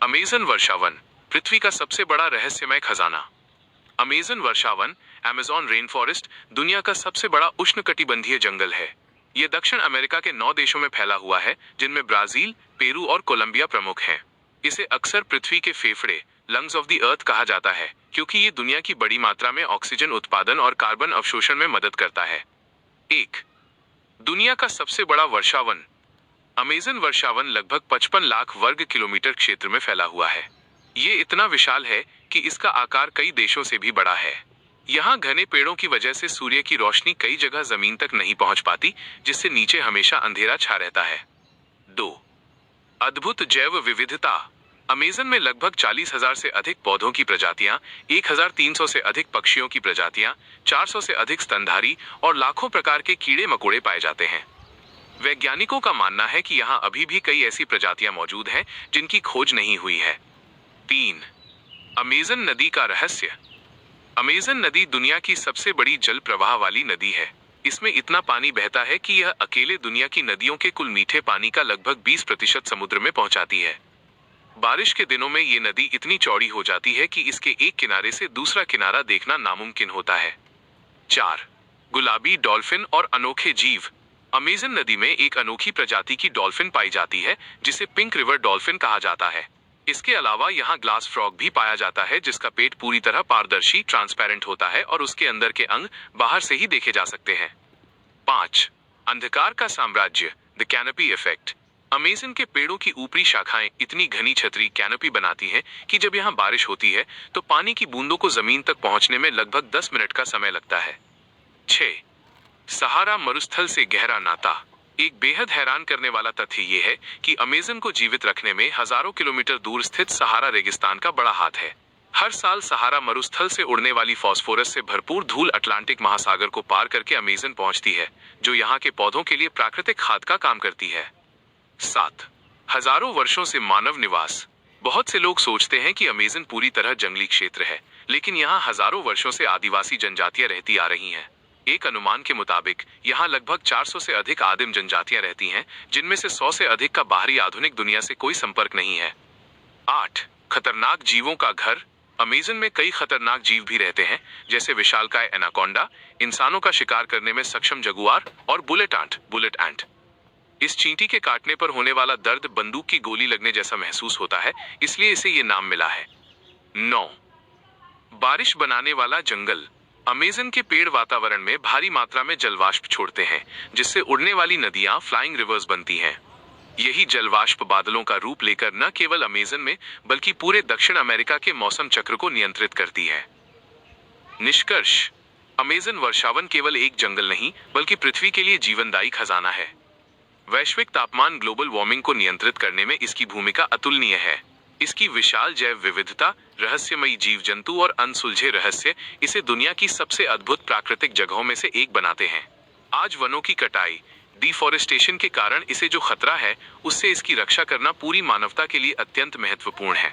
Amazon वर्षावन, पृथ्वी का सबसे बड़ा रहस्यमय खजाना। अमेज़न वर्षावन, अमेज़न रेन फॉरेस्ट, दुनिया का सबसे बड़ा उष्णकटिबंधीय जंगल है। ये दक्षिण अमेरिका के 9 देशों में फैला हुआ है, जिनमें ब्राजील, पेरू और कोलंबिया प्रमुख हैं। इसे अक्सर पृथ्वी के फेफड़े, लंग्स ऑफ द अर्थ कहा जाता है, क्योंकि ये दुनिया की बड़ी मात्रा में ऑक्सीजन उत्पादन और कार्बन अवशोषण में मदद करता है। 1. दुनिया का सबसे बड़ा वर्षावन। अमेज़न वर्षावन लगभग 55 लाख वर्ग किलोमीटर क्षेत्र में फैला हुआ है। ये इतना विशाल है कि इसका आकार कई देशों से भी बड़ा है। यहाँ घने पेड़ों की वजह से सूर्य की रोशनी कई जगह जमीन तक नहीं पहुंच पाती, जिससे नीचे हमेशा अंधेरा छा रहता है। 2. अद्भुत जैव विविधता। अमेज़न में लगभग 40,000 से अधिक पौधों की प्रजातियां, 1,300 से अधिक पक्षियों की प्रजातियां, 400 से अधिक स्तनधारी और लाखों प्रकार के कीड़े मकोड़े पाए जाते हैं। वैज्ञानिकों का मानना है कि यहाँ अभी भी कई ऐसी प्रजातियां मौजूद हैं जिनकी खोज नहीं हुई है। 3. अमेज़न नदी का रहस्य। अमेज़न नदी दुनिया की सबसे बड़ी जल प्रवाह वाली नदी है। इसमें इतना पानी बहता है कि यह अकेले दुनिया की नदियों के कुल मीठे पानी का लगभग 20% समुद्र में पहुंचाती है। बारिश के दिनों में ये नदी इतनी चौड़ी हो जाती है कि इसके एक किनारे से दूसरा किनारा देखना नामुमकिन होता है। 4. गुलाबी डॉल्फिन और अनोखे जीव। अमेज़न नदी में एक अनोखी प्रजाति की डॉल्फिन पाई जाती है, जिसे पिंक रिवर डॉल्फिन कहा जाता है। इसके अलावा यहाँ ग्लास फ्रॉग भी पाया जाता है, जिसका पेट पूरी तरह पारदर्शी ट्रांसपेरेंट होता है और उसके अंदर के अंग बाहर से ही देखे जा सकते हैं। 5. अंधकार का साम्राज्य, द कैनोपी इफेक्ट। अमेज़न के पेड़ों की ऊपरी शाखाएं इतनी घनी छतरी कैनोपी बनाती हैं कि जब यहाँ बारिश होती है तो पानी की बूंदों को जमीन तक पहुंचने में लगभग 10 मिनट का समय लगता है। 6. सहारा मरुस्थल से गहरा नाता। एक बेहद हैरान करने वाला तथ्य ये है कि अमेज़न को जीवित रखने में हजारों किलोमीटर दूर स्थित सहारा रेगिस्तान का बड़ा हाथ है। हर साल सहारा मरुस्थल से उड़ने वाली फास्फोरस से भरपूर धूल अटलांटिक महासागर को पार करके अमेज़न पहुंचती है, जो यहाँ के पौधों के लिए प्राकृतिक खाद का काम करती है। 7. हजारों वर्षों से मानव निवास। बहुत से लोग सोचते हैं कि अमेज़न पूरी तरह जंगली क्षेत्र है, लेकिन यहाँ हजारों वर्षों से आदिवासी जनजातियां रहती आ रही हैं। एक अनुमान के मुताबिक यहाँ लगभग 400 से अधिक आदिम जनजातियां रहती हैं, जिनमें से 100 से अधिक का बाहरी आधुनिक दुनिया से कोई संपर्क नहीं है। 8. खतरनाक जीवों का घर। अमेज़न में कई खतरनाक जीव भी रहते हैं, जैसे विशालकाय एनाकोंडा, इंसानों का शिकार करने में सक्षम जगुआर और बुलेट एंट। इस चींटी के काटने पर होने वाला दर्द बंदूक की गोली लगने जैसा महसूस होता है, इसलिए इसे ये नाम मिला है। 9. बारिश बनाने वाला जंगल। अमेज़न के पेड़ वातावरण में भारी मात्रा में जलवाष्प छोड़ते हैं, जिससे उड़ने वाली नदियां फ्लाइंग रिवर्स बनती हैं। यही जलवाष्प बादलों का रूप लेकर न केवल अमेज़न में बल्कि पूरे दक्षिण अमेरिका के मौसम चक्र को नियंत्रित करती है। निष्कर्ष, अमेज़न वर्षावन केवल एक जंगल नहीं बल्कि पृथ्वी के लिए जीवनदायी खजाना है। वैश्विक तापमान ग्लोबल वार्मिंग को नियंत्रित करने में इसकी भूमिका अतुलनीय है। इसकी विशाल जैव विविधता, रहस्यमयी जीव जंतु और अनसुलझे रहस्य इसे दुनिया की सबसे अद्भुत प्राकृतिक जगहों में से एक बनाते हैं। आज वनों की कटाई, डिफॉरेस्टेशन के कारण इसे जो खतरा है, उससे इसकी रक्षा करना पूरी मानवता के लिए अत्यंत महत्वपूर्ण है।